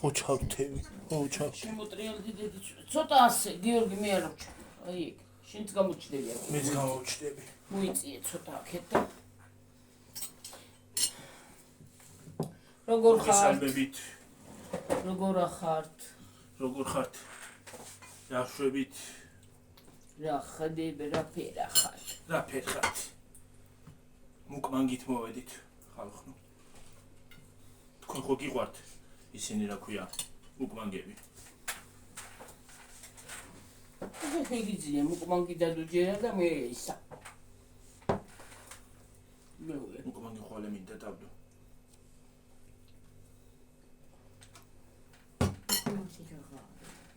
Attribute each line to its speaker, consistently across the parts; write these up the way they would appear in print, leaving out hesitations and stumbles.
Speaker 1: ოჩავთები, ოჩავ.
Speaker 2: შემოტრიალდი დედი ცოტა ასე გიორგი მე არ ვჩა. აი ეგ შენც გამოჩდები აქ.
Speaker 1: მეც გამოვჩდები.
Speaker 2: მოიწიე ცოტა აქეთ და როგორ ხარ?
Speaker 1: გესალმებით.
Speaker 2: როგორ ახართ?
Speaker 1: როგორ ხართ? დაშვებით.
Speaker 2: რა ხდები რა ფერა ხარ?
Speaker 1: რა ფერ ხართ? მუკმანგით მოვედით ხალხო. თქვენ ხო გიყვართ ისინი რა ქვია? მუკმანგები.
Speaker 2: ეგიძია მუკმანგი დადუჯერა და მე ისა.
Speaker 1: მუკმანგი ხოლე მინდა დავდო.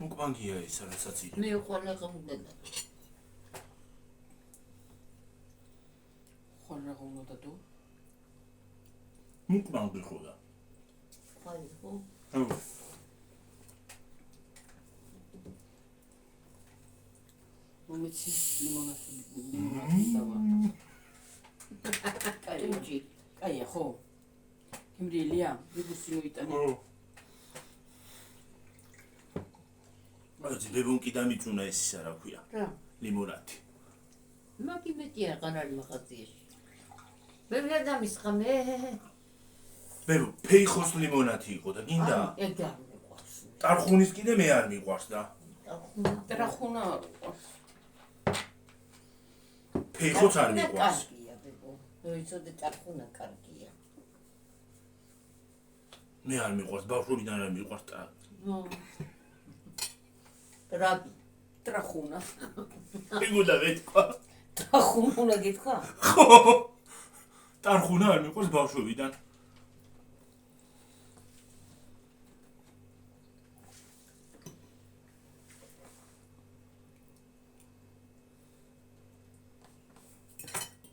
Speaker 1: მუკმანგია ის რასაც იღებს.
Speaker 2: მე ხოლე ყმდა. ხოლე ყმდა თუ?
Speaker 1: მუკმანგი ხოლა.
Speaker 2: ხარი ხო?
Speaker 1: აუ.
Speaker 2: მომეცი ლიმონადი დავა. კაიჯი. კაია ხო? იმრილია, ვიგუსი მოიტანე.
Speaker 1: აი ძებუნკი დამიწუნა ეს ისა რა ქვია?
Speaker 2: რა?
Speaker 1: ლიმონადი.
Speaker 3: მაგი მეტია ყანარი მაღაზიაში. მე ვიადამის ხამე.
Speaker 1: მე ფეიხოს ლიმონადი იყო და გინდა?
Speaker 2: ეგ არ მიყვარს.
Speaker 1: ტარხუნის კიდე მე არ მიყვარს და.
Speaker 2: ტრახუნა
Speaker 1: ფეიხოც არ მიყვარს.
Speaker 3: კარგია ბებო. როიცოდე ტარხუნა კარგია.
Speaker 1: მე არ მიყვარს, ბავშვობიდან არ მიყვარს და.
Speaker 3: რაბი.
Speaker 2: ტრახუნა.
Speaker 1: მიგუდა ვეთქვა.
Speaker 2: ტრახუნა გითხრა?
Speaker 1: ხო. ტარხუნა არ მიყვარს ბავშვობიდან.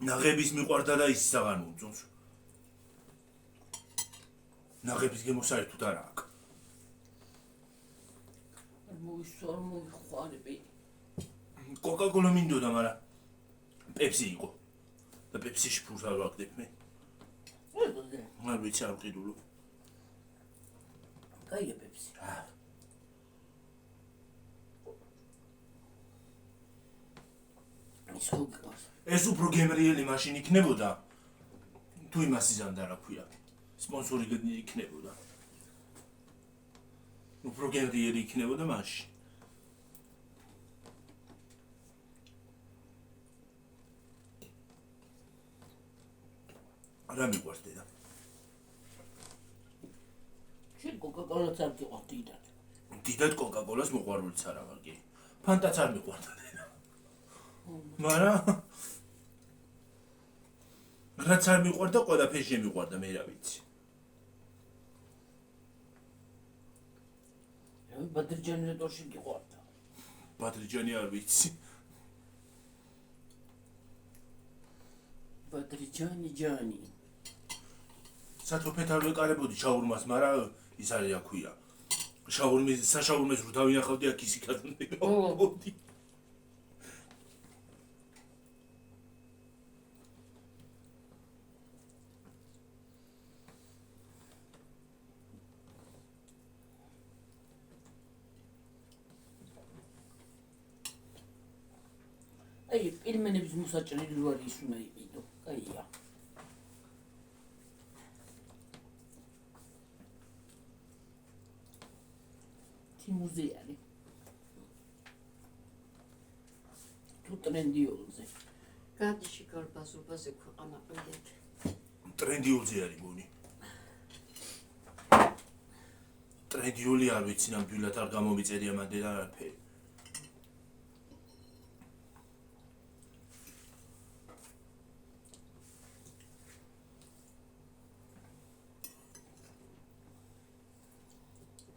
Speaker 1: ნაღების მიყვარდა და ის საღარ მოუწონს. ნაღების გემო საერთოდ არ აქვს.
Speaker 2: მოისვარ მოიხარები.
Speaker 1: კოკა-კოლა მინდოდა, მაგრამ პეპსი იყო. და პეპსიში ფულს არ ვაკდებ მე. არ ვიცი არ ვყიდულობ.
Speaker 2: კაია პეპსი. ის ხო გიყავს.
Speaker 1: ეს უფრო გემრიელი მაშინ იქნებოდა. თუ იმას იზამდა რა ქვია. სპონსორი იქნებოდა. უფრო გემრიელი იქნებოდა მაშინ. რა მიყვარს დედა?
Speaker 2: შენ კოკა-კოლაც არ გიყავ დიდად.
Speaker 1: დიდად კოკა-კოლას მოყვარულიც არა ვარ კი. ფანტაც არ მიყვარდა დედა. მაგრამ რაც არ მიყვარდა, ყველაფერი შემიყვარდა, მე რა ვიცი.
Speaker 2: ბადრიჯანი რატოში გიყვარდა?
Speaker 1: ბადრიჯანი არ ვიცი.
Speaker 2: ბადრიჯანი ჯანი.
Speaker 1: სათოფეთ არ ვეკარებოდი შაურმას, მაგრამ ის არის რა ქვია. საშაურმეს რო დავინახავდი აქ ისი გადმოდი.
Speaker 2: აი, პირმენების მოსაჭრელი რო არის ის უნდა იყიდო. კაია. თიმუზე არის. თუ ტრენდიულზე.
Speaker 3: გადიში გარბაზობაზე ქვეყანა ყიდეთ.
Speaker 1: ტრენდიულზე არის გონი. ტრენდიული არ ვიცი, ნამდვილად არ გამომიწერია მანდ არაფერი.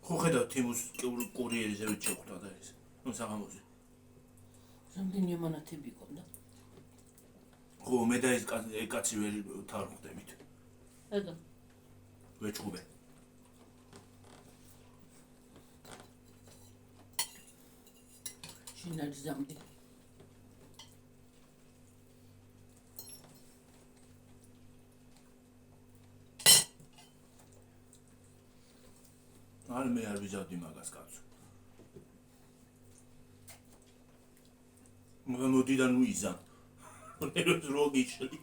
Speaker 1: ხო ხედავ თიმუს კურიერზე ვით შეხვდა და ეს. ნუ საღამოზე.
Speaker 2: რამდენი ამანათები გქონდა?
Speaker 1: ხო მე და ეს კაცი ვერ თარგმნებით.
Speaker 2: ეგა.
Speaker 1: ვეჭუბე.
Speaker 2: შენ არ ზამდი.
Speaker 1: არ მე არ ვიზავდი მაგას კაცო. მოდი და ნუ იზამ. ნერვებს რო გიშლი.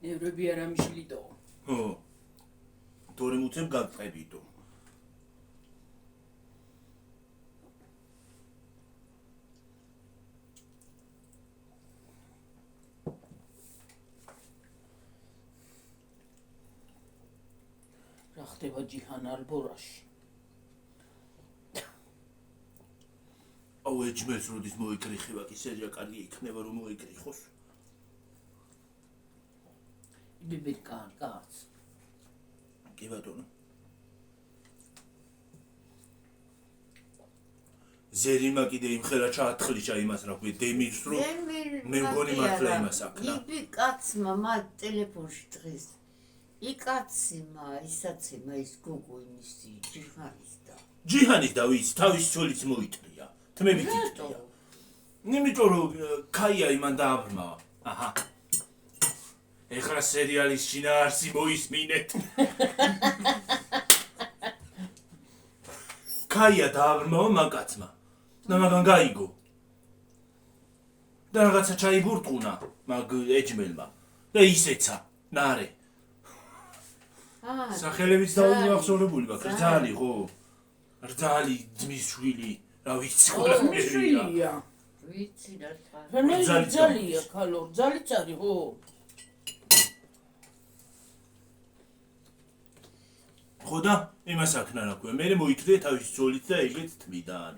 Speaker 2: ნევრები არ ამიშლიდო.
Speaker 1: ხო. თორემ უცებ გაგყებიდო.
Speaker 2: რა ხდება ჯიჰან ალბორაში?
Speaker 1: აუ ეჯმელს როდის მოიკრიხება კი სერია კარგი იქნება რომ მოიკრიხოს.
Speaker 2: იბიბერ კაც.
Speaker 1: კი ბატონო. ზერიმა კიდე იმხელა ჩაათხრიჭა იმას რა ქვია დემირს რო მე მგონი მართლა იმას აქნა.
Speaker 3: იბი კაცმა მათ ტელეფონში დღეს. იკაცმა ისაცემა ის გოგო იმისი ჯიჰანის და.
Speaker 1: ჯიჰანის და ვიცი თავის ცოლიც მოიტრია. თმებით იტრია. იმიტომ რომ ქაია იმან დააბრმა. აჰა. ეხლა სერიალის შინაარსი მოისმინეთ. ქაია დააბრმა მაგაცმა. და მაგან გაიგო. და რაღაცა ჩაიბურტყუნა მაგ ეჯმელმა. და ისეცა ნარე. სახელებიც დაუახსენებული მაქვს. რძალი ხო? რძალი ძმის შვილი. რა ვიცი
Speaker 2: შვილია.
Speaker 3: ვიცი რა თქვა.
Speaker 2: რძალია ქალო, რძალიც არის ხო?
Speaker 1: ხო და იმას აქნა რა ქვია. მე მოიქრია თავის ძოლით და ეგეც თმიდან.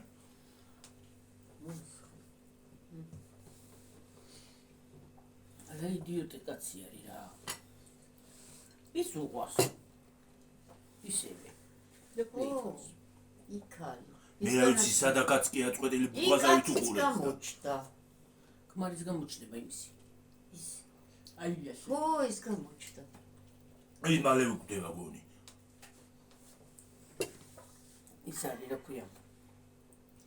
Speaker 2: რა იდიოტი კაცი არის რა. ის უყვარს. ისევე.
Speaker 3: იქალი.
Speaker 1: მე რა ვიცი სადაკაც კი აწყვეტილი ბუღაზავით უყურებს.
Speaker 3: გამოჩნდა.
Speaker 2: ქმარის გამოჩნდება იმისი.
Speaker 3: ის.
Speaker 2: აიაშა.
Speaker 3: ხო, ის გამოჩნდა.
Speaker 1: აი მალე უკვდება გონი.
Speaker 2: ის არის რა ქვია.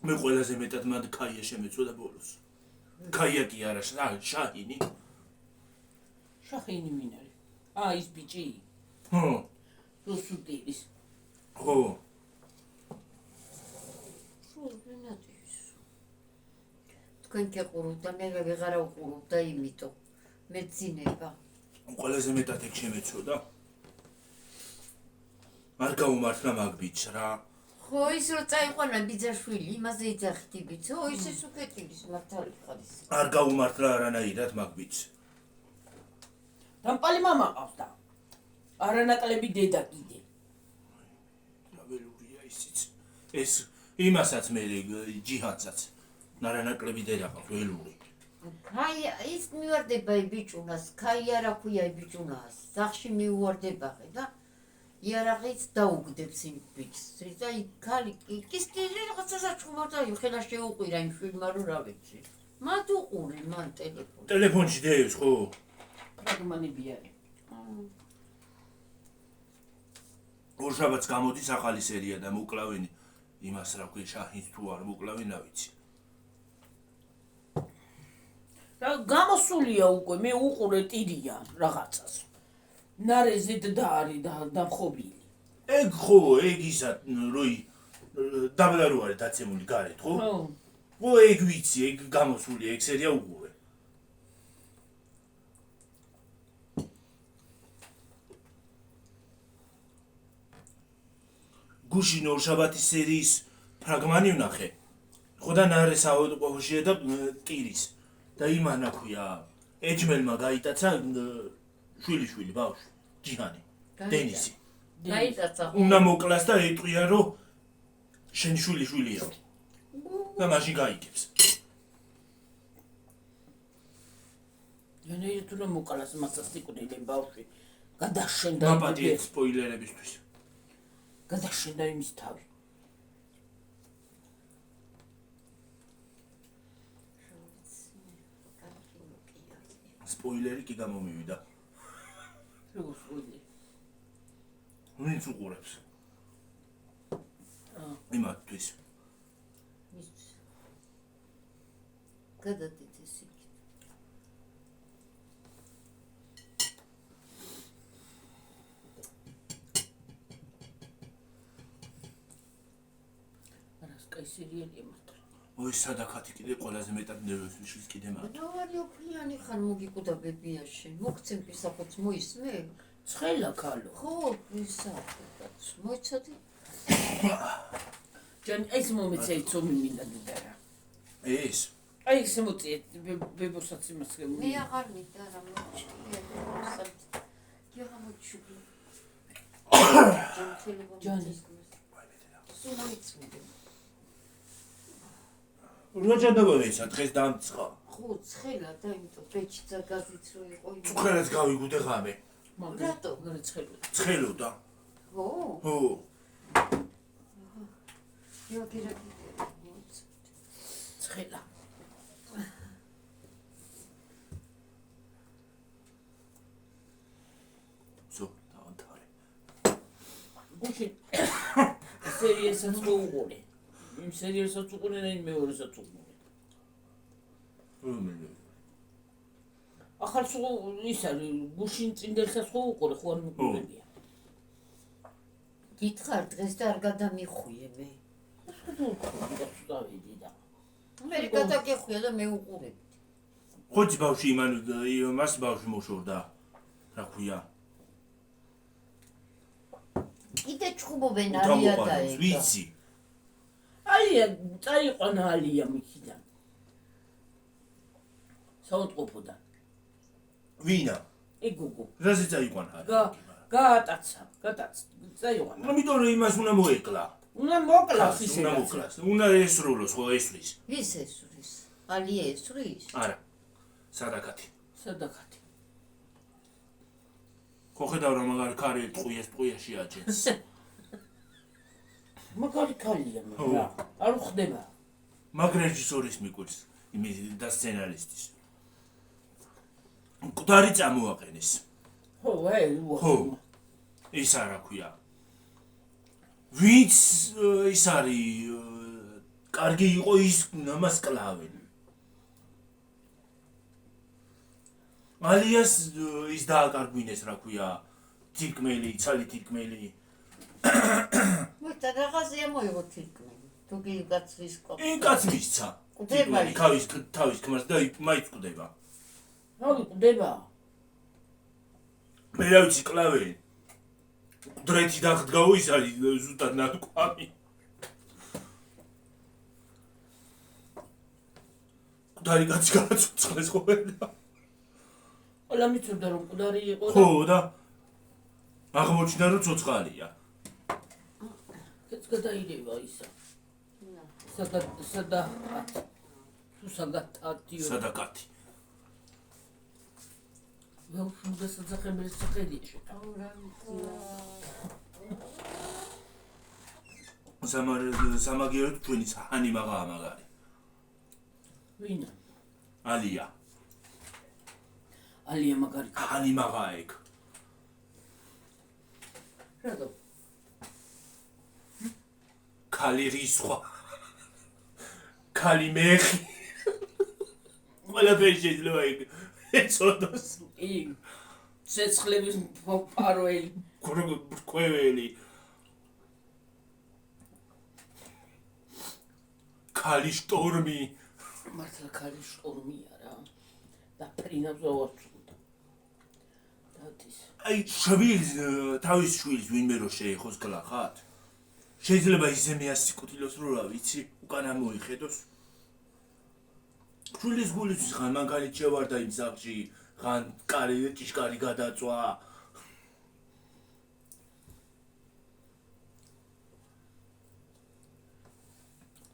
Speaker 1: მე ყველაზე მეტად მანდ ქაია შემეწოდა ბოლოს. ქაია კი არა, შაჰინი.
Speaker 2: შაჰინი მინარი. ის ბიჭი.
Speaker 1: ხო.
Speaker 2: რუსუტირის.
Speaker 1: ხო.
Speaker 3: თქვენ კეყურულთ და მე ვეღარა უყურებ და იმიტომ მეცინება.
Speaker 1: ყველაზე მეტად ეგ შემეწოდა. არ გაუმართლა მაგ ბიჭს რა.
Speaker 3: ხო, ის რო წაიყვანა ბიძაშვილი, იმაზე იძახთი ბიჭო, ისე სუკეტილის მართალი ხარის.
Speaker 1: არ გაუმართლა არანაირად მაგ ბიჭს.
Speaker 2: დამპალი მამა ყავს და არანაკლები დედა კიდე.
Speaker 1: რა ველურია ისიც. ეს იმასაც მე ჯიჰანსაც არანაკლები დედა ყავს ველური.
Speaker 3: ქაია ის მივარდება იბიჭუნას, ქაია რა ქვია იბიჭუნას, სახში მიუვარდებაღე და იარაღიც დაუგდებს იმ ბიჭს. და იქალი ის კიდე რაღაცა საჩხუბა და ხელა შეუყვირა იმ შვილმა რომ რა ვიცი. მათ უყურე მან ტელეფონში.
Speaker 1: ტელეფონში დევს ხო?
Speaker 2: ფრაგმანები არის.
Speaker 1: ორშაბათს გამოდის ახალი სერია და მოკლავენ იმას რა ქვია შაჰინს თუ არ მოკლავენ რა ვიცი.
Speaker 2: რა გამოსულია უკვე მე უყურე ტირია რაღაცას. ნარეზეთ და არის დამხობილი.
Speaker 1: ეგ ხო, ეგ ისა როი დაბლა რო არის დაცემული გარეთ ხო?
Speaker 2: ხო.
Speaker 1: ხო ეგ ვიცი, ეგ გამოსული, ეგ სერია უყურე. გუშინ ორშაბათის სერიის ფრაგმანი ვნახე. ხო და ნარე საავადმყოფოშია და ტირის. და იმან რა ქვია, ეჯმელმა გაიტაცა შვილი ბავშვი, ჯიჰანი, დენისი.
Speaker 3: გაიტაცა.
Speaker 1: უნდა მოკლას და ეტყვია რომ შენ შვილია. და მაშინ გაიგებს.
Speaker 2: მე თუ რომ მოკლას მასას იკვნელი ბავშვი. გადაშენდა
Speaker 1: მაპატიეთ სპოილერებისთვის.
Speaker 2: გადაშენდა იმის თავი.
Speaker 1: სპოილერი კი გამომივიდა.
Speaker 2: როგორ სპოილერი?
Speaker 1: ვინც უყურებს? იმათთვის.
Speaker 3: გადადით ეს იქით.
Speaker 2: კაი სერიალია მართლა.
Speaker 1: ой სადაკათი კიდე ყველაზე მეტად ნერვოსის კიდე მაგ
Speaker 3: ნავარი ოქლიანი ხარ მოგიკუდა ბებიაში მოგცემ პისახოც მოისმე
Speaker 2: ცხელა ქალო.
Speaker 3: ხო პისახოც მოიცოდი
Speaker 2: ჯან ეს მომეცე იცომი მინდა დარა.
Speaker 1: ეს
Speaker 2: აი ეს მოწიე ბებოსაც იმას
Speaker 3: მე
Speaker 2: გემი.
Speaker 3: აღარ მინდა რა მოჭი გიაღამოჩუბი
Speaker 2: ჯანი.
Speaker 3: სულ მოიცმე
Speaker 1: როჯადობეცა დღეს დამწყა
Speaker 3: ხო ცხელა და იმიტომ პეჩიცა გაზიც რო იყო
Speaker 1: ცხელაც გავიგუდე ღამე
Speaker 3: რატო?
Speaker 2: მაგარი ცხელა.
Speaker 1: ცხელოდა
Speaker 3: ხო
Speaker 1: ხო
Speaker 3: იოგერაკი
Speaker 2: ცხელა.
Speaker 1: ზო დავანთარე
Speaker 2: გუშინ სერიალსაც უყურე. იმ სერიალსაც უყურე და იმ მეორესაც უყურე.
Speaker 1: რომელი
Speaker 2: ახალ სულ ის არის გუშინ წინდელსაც ხო უყურე ხო არ მიყურებია.
Speaker 3: გითხარ დღეს და არ გადამიხვიე მე
Speaker 2: დავიდი და
Speaker 3: მე გადაგეხვია და მე უყურებ
Speaker 1: ხოჭი ბავში იმას ბავში მოშორდა რა ქვია
Speaker 3: კიდე ჩხუბობენ არია და ეგ
Speaker 1: ვიცი
Speaker 2: აი წაიყვანა ალია მიქიდან. საუნდყოფოდან.
Speaker 1: ვინა
Speaker 2: ეგ გოგო.
Speaker 1: რაზე წაიყვანა
Speaker 2: გაატაცა წაიყვანა.
Speaker 1: ამიტომ რომ იმას უნდა მოეკლა
Speaker 2: უნდა მოკლას ისე
Speaker 1: უნდა
Speaker 2: რაც.
Speaker 1: მოკლას უნდა ესრულოს ხო ესვლის
Speaker 3: ვის ესვრის ალია ესვრის
Speaker 1: არა სადაკათი
Speaker 2: სადაკათი.
Speaker 1: ხო ხედავ რომ მაგარი ქარი ტყუიაში აჯენს
Speaker 2: მაგარი ქალია
Speaker 1: ხო.
Speaker 2: მაგრამ არ ხდება.
Speaker 1: მაგ რეჟისორის მიკვირს იმის და სცენარისტის მკვდარი წამოაყენეს
Speaker 2: ხო აი
Speaker 1: ხო ის არა ქვია ვინც ის არის კარგი იყო ის ამას კლავენ ალიას ის დააკარგვინეს რა ქვია თირკმელი ცალი თირკმელი
Speaker 3: მოიცა რაღაცია მოიღო თირკმელი თუ კი გაცრის კოპი
Speaker 1: ინ კაც მისცა
Speaker 3: კვდება
Speaker 1: თირკმელი თავის ქმარს და მაიც კვდება
Speaker 2: რა კვდება.
Speaker 1: მე რა ვიცი კლავენ დრეთი დახდგაო ის არის ზუსტად ნაკვამი მკვდარი კაცი გააცოცხლეს ხოლმე
Speaker 2: ყველა მიცოდა რომ მკვდარი იყო და
Speaker 1: ხო და აღმოჩნდა რომ ცოცხალია
Speaker 2: ეს გადაირევა ისა. სადაკათი.
Speaker 1: სადაკათი
Speaker 2: ვეუშუნდა საძახებელის სახელია შეტა.
Speaker 1: სამაგიეროდ ჩვენი საჰანი მაღაა მაგარი
Speaker 2: ვინა?
Speaker 1: ალია
Speaker 2: ალია მაგარი ქალი.
Speaker 1: ჰანი მაღაა ეგ
Speaker 2: რატო?
Speaker 1: ქალი რისხვა ქალი მეხი ყველაფერი შეიძლება ეგ ეცოდოს
Speaker 2: იქ ცეცხლების პაროელი.
Speaker 1: ქვეველი ქალი შტორმი
Speaker 2: მართლა ქალი შტორმია რა. და პრინავს ავარწმუნდა. დადის.
Speaker 1: აი შვილს თავის შვილს ვინმე რო შეეხოს გლახათ შეიძლება ისე მეასიკუთილოს რო რა ვიცი უკან ამოიხედოს შვილის გულისთვის ხან მაგალითად შევარდა იმ სახლში ხან კარი ჭიშკარი გადაწვა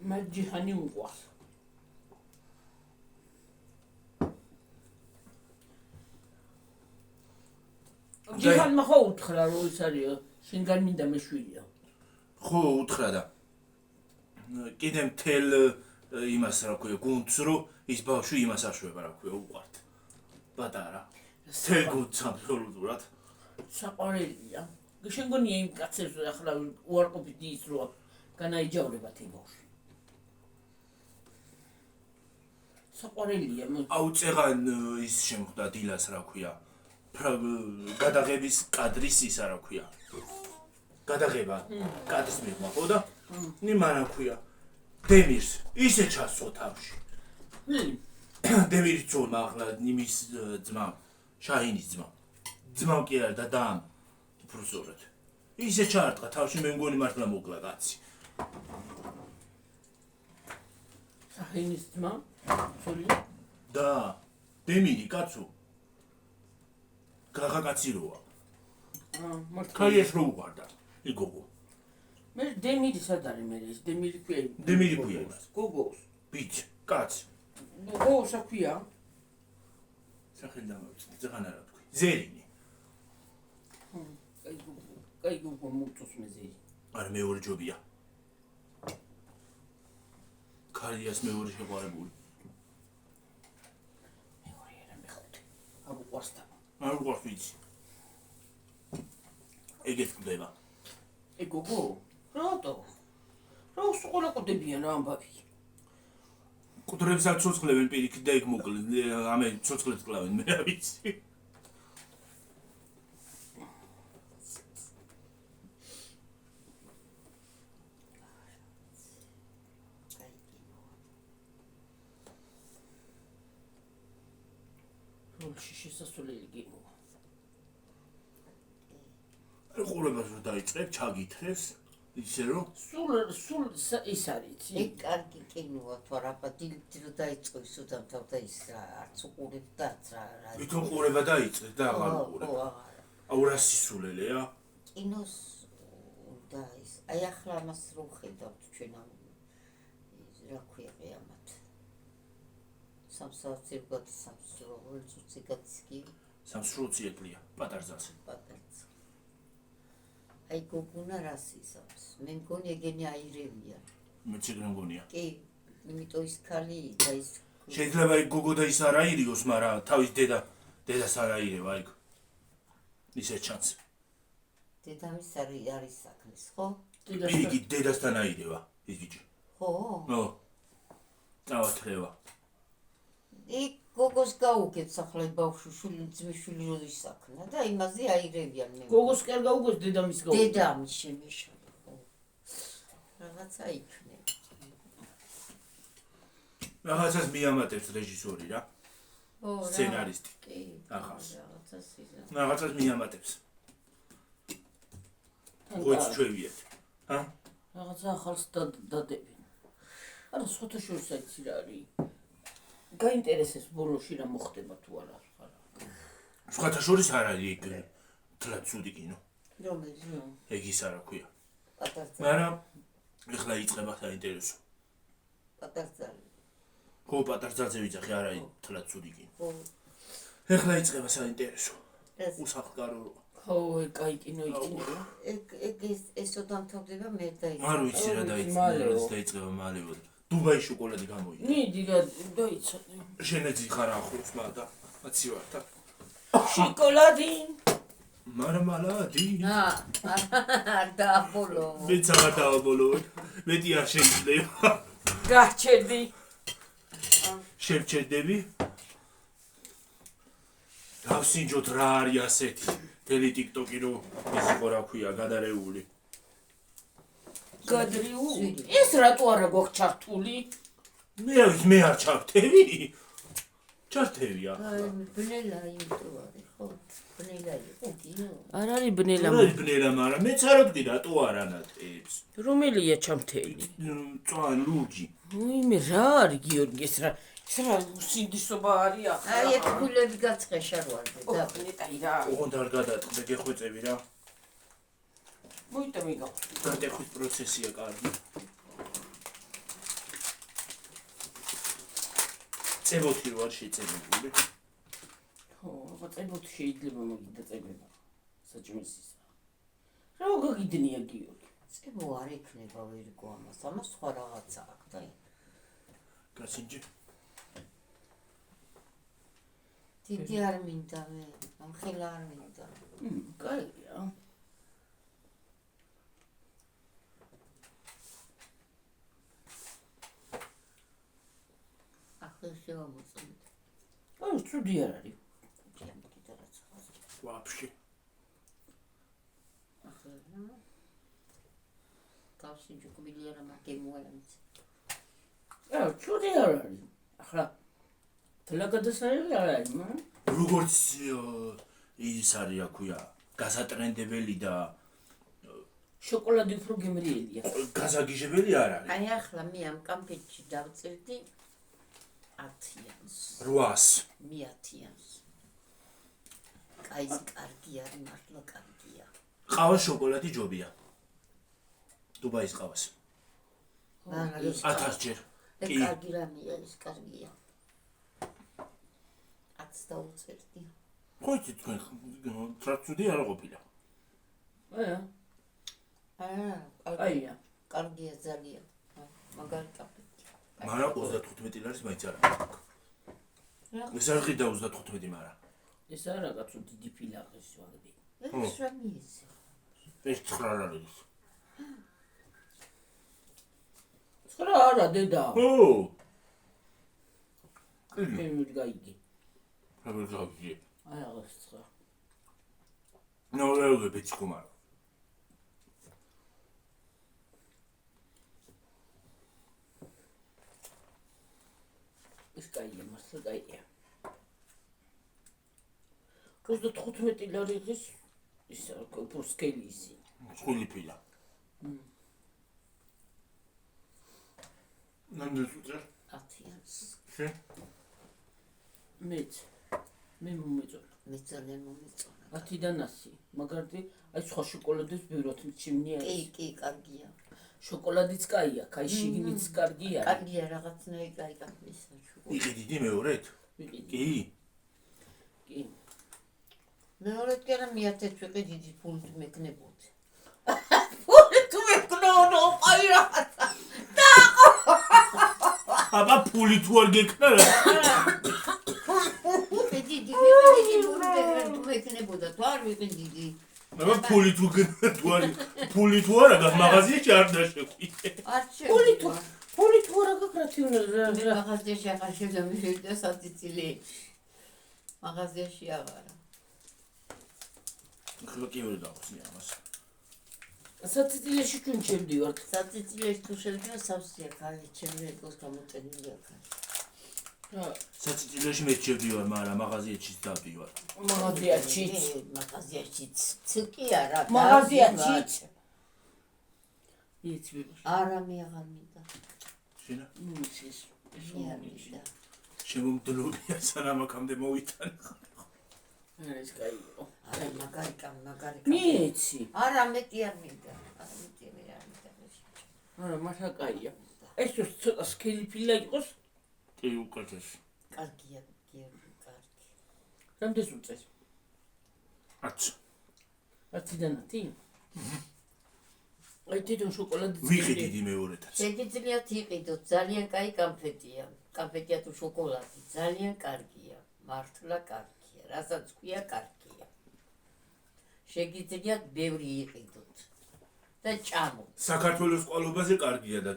Speaker 2: მაჯიჰანი უყვარს. ჯიჰანმა ხო უთხრა რომ ის არის შენგან მინდა მეშვილია.
Speaker 1: ხო უთხრა და კიდე მთელ იმას რა ქვია გუნდს რო ის ბავშვი იმას აშვება რა ქვია უყვართ პატარა მთელ გუნდს აბსოლუტურად
Speaker 2: საყვარელია. შენგონია იმ კაცებს ახლა უარყოფით ის რო განაიჯავრებათ იმ ბავშვს. საყვარელია.
Speaker 1: აუ წეღან ის შემხვდა დილას რა ქვია გადაღების კადრის ისა რა ქვია გადაღება კადრის მიღმა ხო და ნიმა რა ქვია დემირს ისე ჩასწო თავში.
Speaker 2: ველი?
Speaker 1: დემირის ძმა ახლა იმის ძმა, შაინის ძმა. ძმამ კი არა და დამ. უბრალოდ. ისე ჩაარტყა თავში მე მგონი მართლა მოკლა კაცი.
Speaker 2: საჰინის ძმა? სული?
Speaker 1: და დემირი კაცო. გაღა კაცი როა.
Speaker 2: მართლა.
Speaker 1: კაიეს რო უყარდა. იგოგო.
Speaker 2: მე დემირი სად არის მე ეს? დემირი ქვია.
Speaker 1: დემირი ქვია იმას.
Speaker 2: გოგოს.
Speaker 1: ბიჭ, კაც.
Speaker 2: გოგოს აქვია?
Speaker 1: სახელი დამოვიწყდი, ზღან არა თქვი. ზერინი.
Speaker 2: კაი გოგო მოწოს მე ზერი.
Speaker 1: არა მეორე ჯობია. ქალიას მეორე შეყვარებული.
Speaker 2: მეორე არა მეხუთე. აბუ ყვასთან.
Speaker 1: არ უყვარს ვიცი. ეგეც გდება.
Speaker 2: გოგო? რატო? რა უყურე ყოდებიან რა ამბავი?
Speaker 1: კუდრებსაც ცოცხლევენ პირიქით და იქ მოკლენ. ამე ცოცხლებს კლავენ მე რა ვიცი.
Speaker 2: როლში შესასვლელი გიმოვა.
Speaker 1: ყურებას რო დაიწყებ, ჩაგითხრეს, ისე რომ
Speaker 2: სულ ის არის.
Speaker 3: ეგ კარგი კინოა თორაბა დილით რო დაიწყოს უდამთავ და ის არც უყურებ და რა
Speaker 1: ვითომ ყურება დაიწყე და აღარ უყურებ.
Speaker 3: აღარა
Speaker 1: აუ რა სისულელეა?
Speaker 3: კინოს და ის აი ახლა ამას რო ხედავთ ჩვენ ამ რა ქვია ყიამათ სამსაათი გათი სამსროლ წუთი გათი
Speaker 1: სამსროლი ეკლია, პატარზას.
Speaker 3: პატარც აი გოგონა რას ისავს მე მგონი ეგენი აირევია
Speaker 1: მეც ეგრე მგონია.
Speaker 3: კი იმიტომ ის ქალი და ის
Speaker 1: შეიძლება იქ გოგო და ის არ აირიოს, მაგრამ თავის დედას არ აირევა იქ. ისე ჩანს.
Speaker 3: დედამის არის საქმის ხო?
Speaker 1: იგი დედასთან აირევა, ის ბიჭი.
Speaker 3: ხო?
Speaker 1: ო. წავათრევა.
Speaker 3: იქ გოგოს გაუგებს ახლა ბავშვი ძმისშვილი რო ისაქნა და იმაზე აირევიან მე.
Speaker 2: გოგოს კი არ გაუგოს დედამის გაუგოს.
Speaker 3: დედამის შემეშალა ხო. რაღაცა იქნება.
Speaker 1: რაღაცას მიამატებს რეჟისორი რა.
Speaker 3: ო რა.
Speaker 1: სცენარისტი.
Speaker 3: კი.
Speaker 1: ახავს.
Speaker 3: რაღაცა სიზა.
Speaker 1: რაღაცას მიამატებს. ხოიც ჩვევიეთ. ჰა?
Speaker 2: რაღაცა ახალს დადებენ. არა სხვათა შორის აიცი რა არის. გაინტერესებს ბოლოში რა მოხდება თუ არა.
Speaker 1: სხვათა შორის არ არის ეგ თლაც ცუდი კინო.
Speaker 3: რომელი?
Speaker 1: ეგ ის არა ქვია.
Speaker 3: პატარცა.
Speaker 1: მაგრამ ეხლა იწყება საინტერესო.
Speaker 3: პატარცა.
Speaker 1: ხო, პატარცაზე ვიძახი, არ არის თლაც ცუდი კინო.
Speaker 3: ხო.
Speaker 1: ეხლა იწყება საინტერესო.
Speaker 3: ეს
Speaker 1: უსახკარო.
Speaker 2: ხო, ეგ კაი კინო იქნება.
Speaker 3: ეგ ესო დამთავრდება მე დაიწყო.
Speaker 1: არ ვიცი რა დაიწყება მალეო. დუბაის შოკოლადი გამოიცა.
Speaker 2: მიდი დაიცადე.
Speaker 1: შენეძი ხარ ახლოს მაგა. კაცი ვარ და.
Speaker 2: შოკოლადი.
Speaker 1: მარმალადი.
Speaker 3: არ დააბოლო.
Speaker 1: მეც აღარ დავაბოლო. მეტი არ შეიძლება.
Speaker 2: გაჩერდი.
Speaker 1: შევჩერდები. დავსინჯოთ რა არის ასეთი. თელი TikTok-ი რო ის იყო რა ქვია, გადარეული.
Speaker 2: გადრიული. ეს რატო არა გვაქვს ჩართული?
Speaker 1: მე არ ჩავთევი. ჩართევია.
Speaker 3: ბნელა იმიტომ არის ხო? ბნელა იყო კინო.
Speaker 2: არ არის ბნელა.
Speaker 1: რა არის ბნელა, მაგრამ მეც არ ვდგი რატო არ ანათებს.
Speaker 2: რომელია ჩამთელი?
Speaker 1: წვან ლურჯი.
Speaker 2: უიმე რა არის გიორგის რა? ეს რა სინდისობა არის ახლა?
Speaker 3: აი ეს ფულები გაცხეშა რო არის და
Speaker 2: ნეტაი რა.
Speaker 1: ოღონდ არ გადაწყდა გეხვეწები რა.
Speaker 2: მოიტა მიგა.
Speaker 1: დატეხვის პროცესია კარგი. წებოთი რო არ შეწებებული.
Speaker 2: ხო, რა წებოთი შეიძლება მოგიდა წებება. საჭმისისა. რა გაგიდნია გიორგი?
Speaker 3: წებო არ იქნება ვერგო ამას. ამას სხვა რაღაცა აქვს და
Speaker 1: გასინჯი.
Speaker 3: დიდი არ მინდა მე. ამხელა არ მინდა.
Speaker 2: კაია.
Speaker 3: ახლა შევამოწმეთ.
Speaker 2: აუ, ცუდი არ არის.
Speaker 3: ჩემ კიდე რაც ხარ.
Speaker 1: ვაფშე.
Speaker 3: ახლა თავში ჯუკბილი არა მაგემუალამიც.
Speaker 2: ჩური არ არის. ახლა თლაგადასარევი არ არის, მაგრამ
Speaker 1: როგორც ის არის, რა ქვია, გასატრენდებელი და
Speaker 2: შოკოლადი უფრო გემრიელია.
Speaker 1: გასაგიჟებელი არ არის.
Speaker 3: აი ახლა მე ამ კამფეტში დავწერდი 10-იანს.
Speaker 1: 800.
Speaker 3: მე 10-იანს. კაი, კარგი არის, მართლა კარგია.
Speaker 1: ყავას შოკოლადი ჯობია. დუბაის ყავას.
Speaker 3: არა,
Speaker 1: 1000 ჯერ.
Speaker 3: ეს
Speaker 1: კი.
Speaker 3: კარგი რამეა, ეს კარგია. 10 დავწერდი.
Speaker 1: ხო იცი თქვენ ტრაცუდი არ ყოფილა.
Speaker 2: აია.
Speaker 3: კარგია ძალიან. მაგარი კამფეტი.
Speaker 1: მაგრამ 35 ლარის მაინც არ აქვს.
Speaker 3: რა?
Speaker 1: ეს არ ყიდა 35 მაგრამ.
Speaker 2: ეს არა რაღაცა დიდი ფილაღის ვაგდი.
Speaker 3: ეს რამეა ეს?
Speaker 1: ეს 9 არის.
Speaker 2: ცხრა არა დედა.
Speaker 1: ო!
Speaker 2: მე მიდგაიგი.
Speaker 1: აბა გავიგე.
Speaker 2: აი აღარ ცხრა.
Speaker 1: ნუ რა ბეჭკუმა.
Speaker 2: ეს კაია, მართლა კაია. 35 ლარიღის ის პურსკელი ისი.
Speaker 1: ხული ფილა. ნამდვილად უწერ.
Speaker 3: 10-იანს.
Speaker 1: შენ?
Speaker 2: მე მომეწონა.
Speaker 3: მე ძალიან მომეწონა.
Speaker 2: 10-დან 100. მაგარი აი სხვა შოკოლადებს ბევრად მიჩვენია.
Speaker 3: კი, კარგია.
Speaker 2: შოკოლადიც კაია, კაი შიგნიც კარგია.
Speaker 3: კარგია რაღაცნაირი კაი კამფეტია.
Speaker 1: იგი დიდი მეორეთ? კი.
Speaker 2: კი.
Speaker 3: მეორედ კი არა, მე 1000 ვიყი დიდი ფული მეკნებოდი.
Speaker 2: ფული თუ მეკნეო, აი რაღაცა.
Speaker 1: აბა ფული თუ არ გეკნა რა?
Speaker 3: დიდი ფული მეკნებოდა, თუ არ ვიყი დიდი.
Speaker 1: აბა ფული თუ არა გაქვს მაღაზიაში არ დაშეხვი.
Speaker 3: არ შეიძლება.
Speaker 2: ფული თუ არა გაქვს
Speaker 3: მე მაღაზიაში აღარ შეიძლება მივიდე საწიწილეში. მაღაზიაში აღარა.
Speaker 1: ხო კი ვერ დავხსნი ამას.
Speaker 2: საწიწილეში ჩვენ შევდივართ.
Speaker 3: საწიწილეში თუ შევდიო სავსეა, კაი, ჩემი ეკოს გამოწენილია კაი.
Speaker 1: საწიწილეში მე შევდივარ, მაგრამ მაღაზიაშიც დავდივარ.
Speaker 3: მაღაზიაშიც ციკი არა.
Speaker 2: მაღაზიაშიც. იცი.
Speaker 3: არა მე აღარ მინდა.
Speaker 1: შენა?
Speaker 2: ის
Speaker 3: მე არ მინდა.
Speaker 1: შემომდლობია სანამ აქამდე მოვიტანე.
Speaker 2: ეს კაიო.
Speaker 3: არა მაგარი.
Speaker 2: მიეცი.
Speaker 3: არა მეტი არ მინდა. არა მეტი არ მინდა.
Speaker 2: არა მართლა კაია. ეს ცოტა სკელი ფილა იყოს.
Speaker 1: კი უკეთესი.
Speaker 3: კარგია, გიორგი, კარგი.
Speaker 2: რამდენს უწეს?
Speaker 1: 10.
Speaker 2: 10-დან 10? აი თვითონ შოკოლადი
Speaker 1: ვიღი დიდი მეორეთაც.
Speaker 3: შეგიძლიათ იყიდოთ, ძალიან კაი კამფეტია. კამფეტია თუ შოკოლადი, ძალიან კარგია. მართლა კარგია. რასაც ქვია კარგია. შეგიძლიათ ბევრი იყიდოთ და ჭამოთ.
Speaker 1: საქართველოს ყვალობაზე კარგია და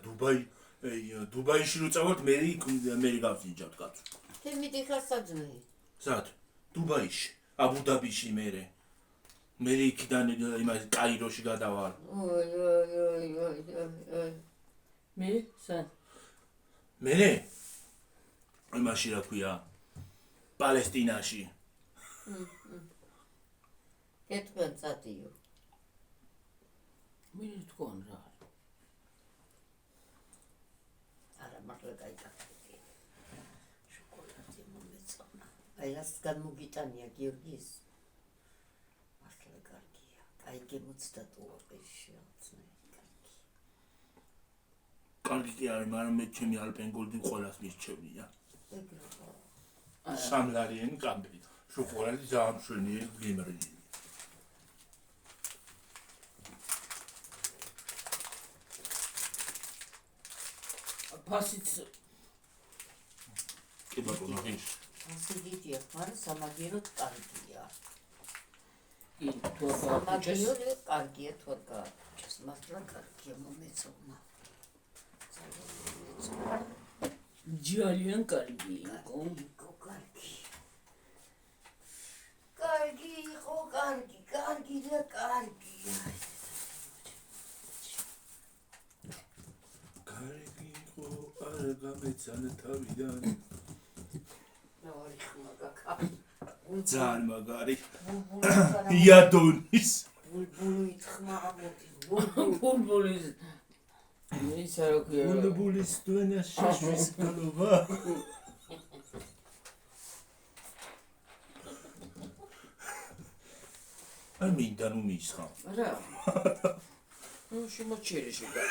Speaker 1: დუბაიში რო წავართ, მე გავსინჯავთ კაცო.
Speaker 3: թե მიდიხარ საძმე.
Speaker 1: სად? დუბაიში, აბუ-დაბიში მე იქიდან იმას კაიროში გადავალ.
Speaker 2: მე სან
Speaker 1: მე იმაში რა ქვია პალესტინაში.
Speaker 3: კეთბენ წადიო.
Speaker 2: მე თქვენ რა
Speaker 3: არა მართლა კაი კამფეტია. შოკოლადი მომეწონა. აი რას განმოგიტანია გიორგის? მართლა კარგია. კაი გემოცდა თუ აღეშია.
Speaker 1: კარგი კი არის, მაგრამ მე ჩემი ალპენგოლდი ყველას მისჩევნია.
Speaker 3: ეგრე.
Speaker 1: 3 ლარიანი კამფეტი. შოკოლადი ძალიან მშვენიერი გემრიელი.
Speaker 2: ფასიც
Speaker 1: კი ბატონო, ის.
Speaker 3: ასე დიდია, მაგრამ სამაგიეროდ კარგია.
Speaker 2: კი თუ არ
Speaker 3: სამაგიეროდ კარგია თუ არ გააჩეს, მართლა კარგია მომეწონა.
Speaker 2: ძალიან კარგი იყო.
Speaker 3: კარგი იყო, კარგი და კარგია.
Speaker 1: კარგი იყო, კარგი გამეცანა თავიდან.
Speaker 3: ნავარი ხმა გაკა.
Speaker 1: ძალიან მაგარი.
Speaker 3: ბულბული
Speaker 1: იადონის.
Speaker 3: თხმა ამოდი.
Speaker 2: ბულბულის ის რა ქვია
Speaker 1: ბულბულის დვენა შაშვის გალობა. არ მინდა ნუ მისხა.
Speaker 2: რა ნუ შემოჩერე შეგა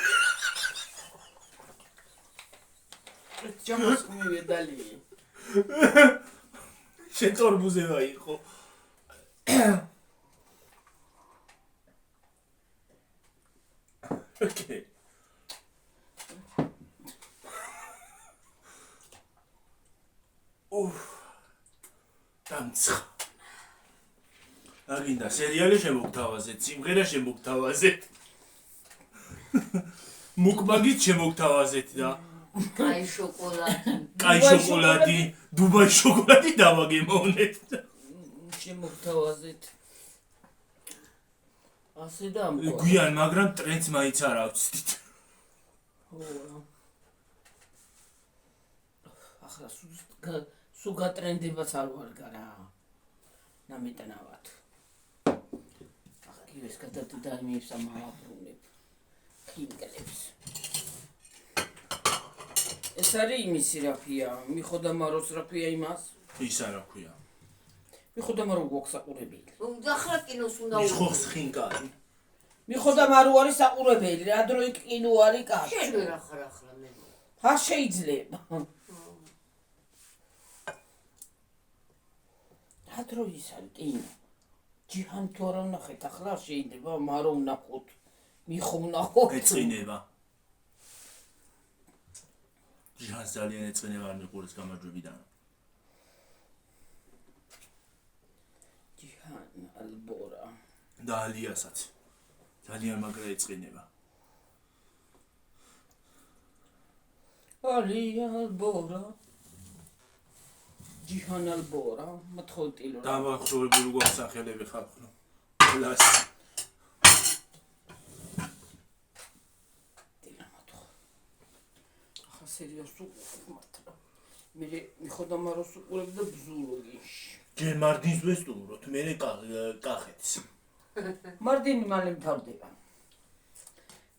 Speaker 2: ეს ჯამას მივედალი
Speaker 1: შეწორბუზევა იყო. ოკეი. დამცხა. აგინდა სერიალი შემოგთავაზეთ, სიმღერა შემოგთავაზეთ. მუკბაგით შემოგთავაზეთ და
Speaker 3: კაი შოკოლადი.
Speaker 1: კაი შოკოლადი, დუბაი შოკოლადი დავაგემოვნეთ.
Speaker 2: შემოგთავაზეთ ასე და ამბობ
Speaker 1: გვიან, მაგრამ ტრენდს მაინც არ ავწდით.
Speaker 2: ახლა სულ გატრენდებაც არ ვარ გარა ნამეტანავად ახლა ის გადადდა იმის ამაბრუნებ ქიმიკელებს ეს არის იმისი რაფია მიხოდა მაროს რაფია იმას
Speaker 1: ის არა ქვია.
Speaker 2: მიხოდა მარო გვაქვს საყურებელი
Speaker 3: ახლა კინოს უნდა
Speaker 1: ის ხო ხინკარი.
Speaker 2: მიხოდა მარო არის საყურებელი რა დრო იქ კინო არის კაცი
Speaker 3: შენ ვერ ახარ ახლა მე.
Speaker 2: არ შეიძლება რა დრო ის არის კინო ჯიჰან თუ არ ვნახეთ ახლა შეიძლება მარო ვნახოთ მიხო ვნახოთ
Speaker 1: ეწინება. ჯიჰანს ძალიან ეწინება არ მიყურებს გამარჯვებიდან.
Speaker 2: ჯიჰან ალბორა
Speaker 1: და ალიასაც ძალიან მაგრა ეწინება.
Speaker 2: ალია ალბორა ჯიჰან ალბორა მოთხოვtildeო
Speaker 1: დამახსოვრებული გვაქვს სახელები ხალხო. ლას
Speaker 2: დილამათო ახლა სერიოზს უყურებთ მე მიხოდა მაროს უყურებ და ბზულოგიში
Speaker 1: ჯერ მარდინს ვესტუმროთ, მე კახეთს.
Speaker 2: მარდინი მალე მთავრდება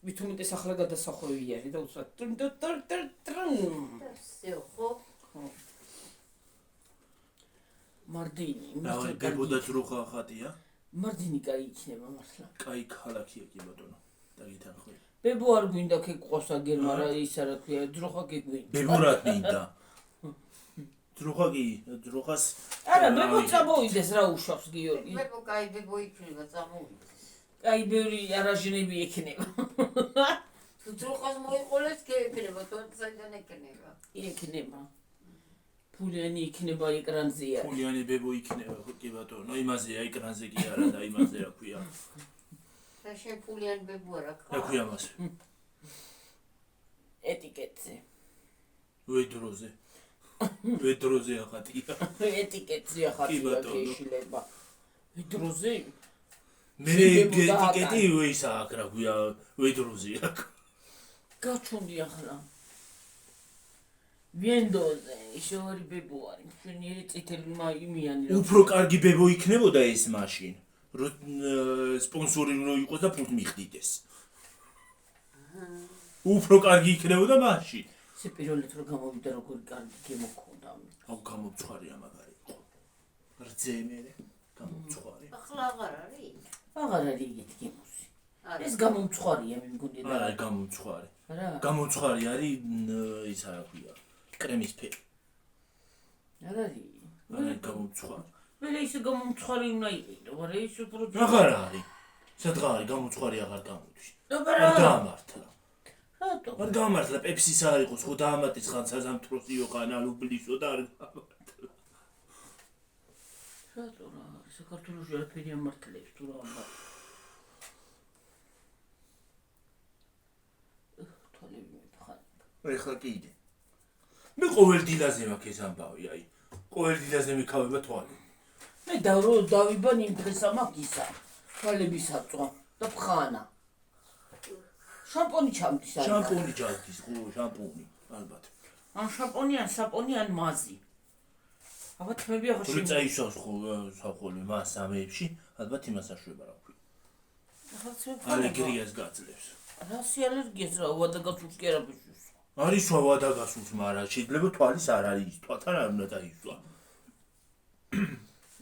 Speaker 2: მით უმეტეს ახლა გადასახვევი არის და უცბად
Speaker 3: всё ხო?
Speaker 2: მარდინი
Speaker 1: რავი, ბებოდაც როხა ხატია?
Speaker 2: მარდინი კაი იქნება მართლა
Speaker 1: კაი ქალაქია კი ბატონო. დაგითანხმები.
Speaker 2: ბებო არ გვინდა ქე ყოსა გერმარა ისა რა ქვია ძროხა გეგვინდა
Speaker 1: ბებურად მინდა. ძროხა კი, ძროხას
Speaker 2: არა ბებო წამოვიდეს რა უშავს გიორგი
Speaker 3: მე კაი ბებო იქნება წამოვიდეს.
Speaker 2: კაი ბევრი არაჟნები ექნება
Speaker 3: თუ ძროხას მოიყოლეს კი ექნება, თორსაიდან ექნება.
Speaker 2: ექნება ფულიანი იქნება ეკრანზეა
Speaker 1: ფულიანი ბებო იქნება კი ბატონო. იმაზეა ეკრანზე კი არა და იმაზე რა ქვია.
Speaker 3: და შენ ფულიანი ბებო არა
Speaker 1: რა ქვია მას?
Speaker 2: ეტიკეტზე
Speaker 1: ვედროზე. ვედროზე ახატია.
Speaker 2: ეტიკეტზე
Speaker 1: კი,
Speaker 2: ახალია
Speaker 1: ბატონო.
Speaker 2: შეიძლება ვედროზე
Speaker 1: მე ეტიკეტი ვეისა აქ რა ქვია, ვედროზე აქ.
Speaker 2: გაჩვენდი ახლა ვინდოზე ისორი ბებო არის მშვენიერი წითელი იმიანი რა
Speaker 1: უფრო კარგი ბებო იქნებოდა ეს მაშინ. სპონსორი რო იყოს და ფულს მიხდიდეს. უფრო კარგი იქნებოდა მაშინ.
Speaker 2: ესე პირველად რო გამოვიდა როგორი კარგი გემოქონდა
Speaker 1: აუ გამომწვარია მაგარი იყო. რძემერე გამომწვარი.
Speaker 3: ახლა აღარ არის?
Speaker 2: აღარ არის ეგეთი გემოსი
Speaker 3: არა.
Speaker 2: ეს გამომწვარია მე მგონი და
Speaker 1: არა გამომწვარი.
Speaker 2: რა
Speaker 1: გამომწვარი არის ის რა ქვია. კრემის ფერი.
Speaker 2: არ არის
Speaker 1: არა გამომწვარი.
Speaker 2: მე ისე გამომწვარი უნდა იყიდო მაგრამ ის უფრო
Speaker 1: აღარ არის. სადღა არის გამომწვარი აღარ გამოდის.
Speaker 2: dobra
Speaker 1: არ დაამართლა.
Speaker 2: რატო
Speaker 1: არ გამართლა პეპსის არ იყოს ხო დაამატეს ხან საზამთროსიო ხან ალუბლისო და არ გამართლა.
Speaker 2: რატო რა საქართველოში არაფერი ამართლებს თუ რა ამბობ თვალები მიფხარ
Speaker 1: ეხლა კიდე. მე ყოველ დილაზე მაქვს ეს ამბავი, აი. ყოველ დილაზე მიქავება თვალი.
Speaker 2: მე დავიბან იმ დღეს ამაგისა თვალები საწვა და ფხანა შამპონი ჩამდის არა
Speaker 1: შამპუნი ჩავდის, ხო, შამპუნი, ალბათ.
Speaker 2: ან შაპონი ან საპონი ან მაზი. აბა თმები ახლა
Speaker 1: რო წაისვავს ხოლმე მას ამეებში, ალბათ იმას აშვება რა ქვია. ალეგრიას გაძლევს.
Speaker 2: რასი ალერგიას რა ვადაგასულს კი არაფერს.
Speaker 1: არის ვადაგასულს, მაგრამ შეიძლება თვალის არ არის, თვალთან არ უნდა დაისვა.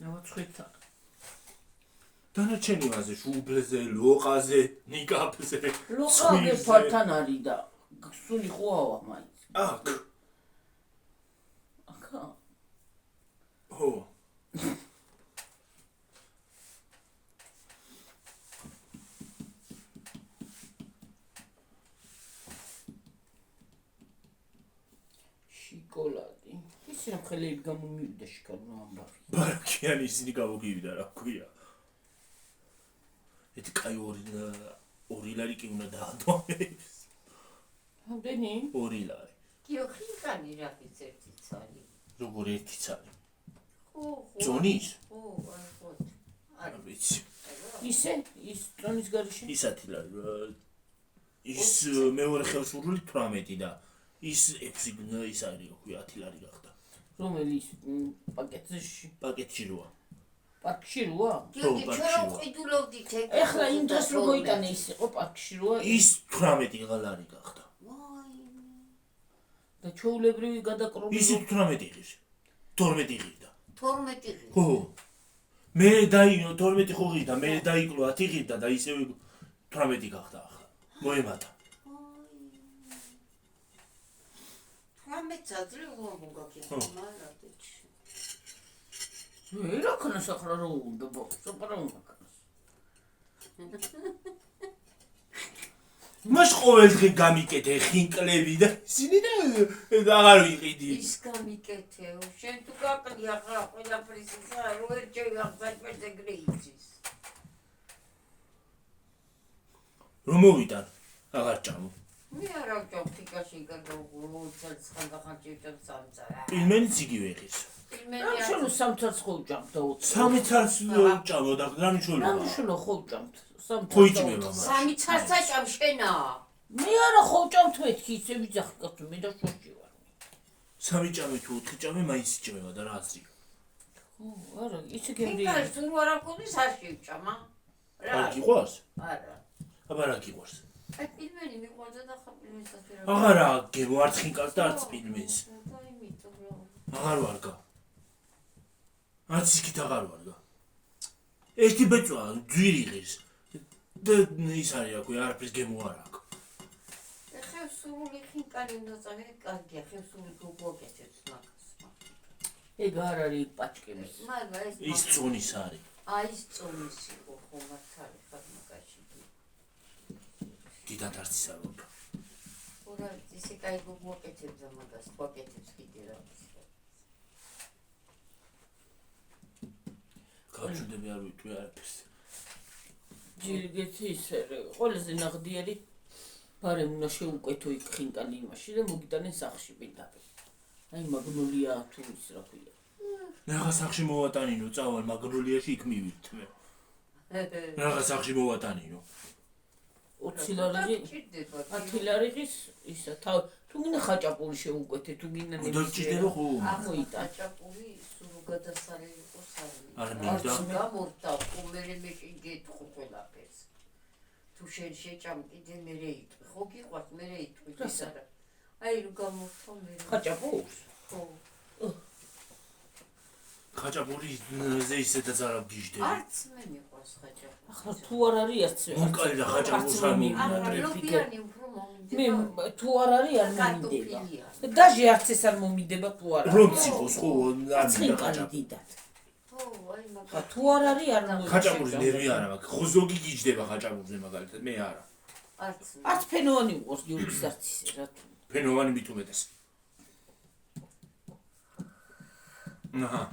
Speaker 2: ნავაცხეთა.
Speaker 1: დანარჩენი ვაზე, შუბლზე, ლოყაზე, ნიკაპზე.
Speaker 2: ლოყაზე თვალთან არის და სული ხოავა მაინც.
Speaker 1: აქ.
Speaker 2: ახა.
Speaker 1: ხო.
Speaker 2: შოკოლადი. ის რა ხელები გამომივიდა შიკარნო ამბავი.
Speaker 1: ბარაკიანი ისინი გამოგივიდა რა ქვია. ეთი კაი ორი ლარი კი უნდა დაადვამებს.
Speaker 2: რამდენი?
Speaker 1: 2 ლარი.
Speaker 3: გიოხინკანი რა ის ერთი ცალი.
Speaker 1: როგორ ერთი ცალი.
Speaker 3: ხო.
Speaker 1: ძონის?
Speaker 3: ხო, ხო.
Speaker 1: არ ვიცი.
Speaker 2: ისე? ის ტონის გარეშე?
Speaker 1: ის 10 ლარი. ის მეორე ხელსურული 18 და ის 6 ის არის რა ქვია 10 ლარი გახდა.
Speaker 2: რომელი პაკეტში?
Speaker 1: პაკეტში როა.
Speaker 2: პაკში როა?
Speaker 3: გიოგი ჩვენ ყიდულობდით ეგ.
Speaker 2: ეხლა იმ დროს რო მოიტანე ის იყო პაკში როა?
Speaker 1: ის 18 ლარი გახდა.
Speaker 2: და ჩოულებრივი გადაკრული.
Speaker 1: ის 18 იღის. 12 იღიდა.
Speaker 3: 12 იღიდა.
Speaker 1: ხო. მე დაიო 12 ხო იღიდა, მე დაიკლო 10 იღიდა და ისე 18 გახდა ახლა. მოემატა.
Speaker 3: ამეცადრე უამბობი მარადეჩ.
Speaker 2: რა ქნა სახრა რო უნდა საპარა უნდა ქნას.
Speaker 1: მას ყოველდღე გამიკეთე ხინკლები და ისინი და აღარ ვიყიდი.
Speaker 3: ის გამიკეთეო, შენ თუ გაკლი ახლა ყველაფრის ისა რო ერჩევი აღზარდმეზე გრეიცის.
Speaker 1: რომ მოვიდან, აღარ ჭამო.
Speaker 3: მე არა ვჭამ ფიკაში გადავუგულოც ხანდახანჭივჭამ სამცა.
Speaker 1: პილმენიც იგივე იღის.
Speaker 2: რა შენო სამცაც ხო ვჭამთ და 20.
Speaker 1: 3 ცალს ჭამო და რამიშოლო.
Speaker 2: რა შენო ხო ვჭამთ?
Speaker 1: ხო იჭმება.
Speaker 3: 3 ცალსა ჭამ შენა.
Speaker 2: მე არა ხო ვჭამთ მეთქი ისე ვიძახი კაცო მე და შორში ვარ.
Speaker 1: 3 ჭამე თუ 4 ჭამე მაინც იჭმება და რა აზრი.
Speaker 2: ხო, არა, ისე გემრიელი.
Speaker 3: ფიკაში თუ არ აქვს არ შევჭამა.
Speaker 1: არ გიყვარს?
Speaker 3: არა.
Speaker 1: აბა რა გიყვარს?
Speaker 3: აი პილმენი მიყვარდა და ხა პილმენსაც ვერ
Speaker 1: აღარა გემო არც ხინკალს და არც პილმენს. აღარ ვარგა. არც იქით აღარ ვარგა. ერთი ბეწვა ძვირი ღირს. და ის არის რა ქვია, არაფერს გემო არ აქვს.
Speaker 3: ხევსურული ხინკალი უნდა წავიდე, კარგია, ხევსურული გოგოგეთებს მაგას.
Speaker 2: ეგ არ არის პაჭკების.
Speaker 3: მაგრამ ეს
Speaker 1: ის წონის არის.
Speaker 3: აი ეს წონის იყო ხო მართალი ხარ მაგაში.
Speaker 1: დიდად არც ის არ ვარგა.
Speaker 3: ორა ისე კაი გოგოგეთებს და მაგას გოგეთებს კიდე რა.
Speaker 1: გაჩვენები არ ვიტყვი არაფერს.
Speaker 2: ჯილგეთი ისე ყველაზე ნაღდიერი ბარემ უნდა შეუკვეთო იქ ხინკალი იმაში და მოგიტანენ სახში პირდაპირ. აი მაგნოლია თუ ის რა ქვია.
Speaker 1: რაღა სახში მოვატანინო, წავალ მაგნოლიაში იქ მივიდთ მე. რაღა სახში მოვატანინო.
Speaker 2: 20 ლარი 10 ლარიღის ისა თავ თუ გინდა ხაჭაპური შეუკვეთე თუ გინდა
Speaker 1: და ჭირდება ხო?
Speaker 2: მოიტან.
Speaker 3: ხაჭაპური სულ გადასარევი იყო სარი.
Speaker 1: არ მინდა.
Speaker 3: გამორდა ხომერე მე გითხო ყველაფერს. თუ შენ შეჭამ კიდე მე რეიტყვი, ხო გიყვარს მე რეიტყვი ის არა. აი რო გამორთო მე.
Speaker 2: ხაჭაპურს?
Speaker 3: ხო.
Speaker 1: ხაჭაპურიზე ისედაც არ გიждდები.
Speaker 3: არც მე მიყვარს ხაჭაპური.
Speaker 2: ახლა თუ არ არის არც
Speaker 1: მოკალი და ხაჭაპურს არ
Speaker 3: არა, ლობიანი უფრო მომინდება.
Speaker 2: მე თუ არ არის არ მომინდება. დაჟე არც ეს არ მომინდება თუ არ არის.
Speaker 1: რომ ციხოს ხო არ მინდა
Speaker 2: ხინკალი
Speaker 1: ხაჭაპური.
Speaker 2: დიდად.
Speaker 3: ხო, აი მაგა.
Speaker 2: თუ არ არის არ მომინდება.
Speaker 1: ხაჭაპურის ნერვი არა მაქვს. ხო ზოგი გიждდება ხაჭაპურზე მაგალითად, მე არა.
Speaker 3: არც მე.
Speaker 2: არც ფენოვანი უყურს გიორგის არც ისე რა თუ.
Speaker 1: ფენოვანი მით უმეტეს. აჰა.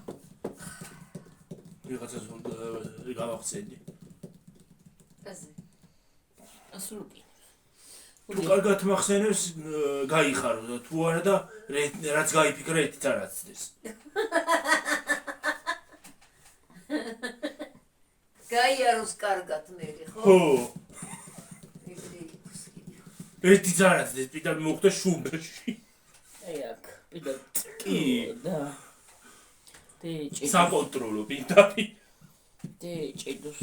Speaker 1: ვიღაცას გავახსენდი.
Speaker 3: ასე.
Speaker 2: ასრულკი.
Speaker 1: თუ კარგად მახსენებს, გაიხარო და თუ არა და რაც გაიფიქრე, ერთიც არ აცდეს.
Speaker 3: გაიაროს კარგად მე, ხო?
Speaker 1: ხო. ერთიც არ აცდეს, პიტარ მოხდა შუბლში.
Speaker 2: აი აქ. და დეჭი
Speaker 1: საკონტროლო პირდაპირ
Speaker 2: დეჭიდოს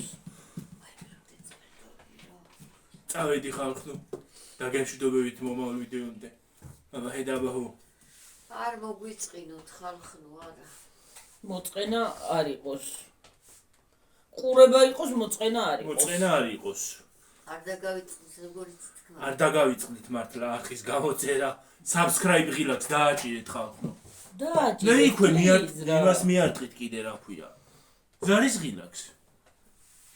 Speaker 1: წავედი ხალხო დაგემშვიდობებით მომავალ ვიდეომდე აბა ჰედაბაჰო
Speaker 3: არ მოგვიწყინოთ ხალხნო არა
Speaker 2: მოწყენა არ იყოს ყურება იყოს მოწყენა არ იყოს
Speaker 1: მოწყენა არ იყოს
Speaker 3: არ დაგავიწყდეს როგორც თქვა
Speaker 1: არ დაგავიწყდით მართლა არხის გამოწერა subscribe ღილაკს დააჭირეთ ხალხო
Speaker 2: დააჭირეთ
Speaker 1: და იქვე იმას მიარტყით კიდე რა ქვია ზარის ღილაკს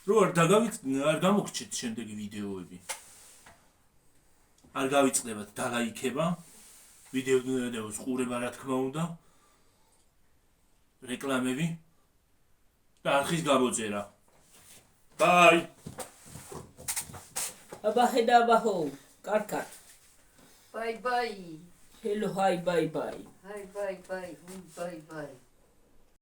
Speaker 1: რო არ გამოგრჩეთ შემდეგი ვიდეოები არ გავიწყდებათ დალაიქება ვიდეოს ყურება რა თქმა უნდა რეკლამები და არხის გამოწერა ბაი
Speaker 2: აბა ჰედაბაჰო კარკარ
Speaker 3: ბაი ბაი
Speaker 2: ჰელო ჰაი ბაი ბაი
Speaker 3: ჰაი ბაი ბაი ბაი ბაი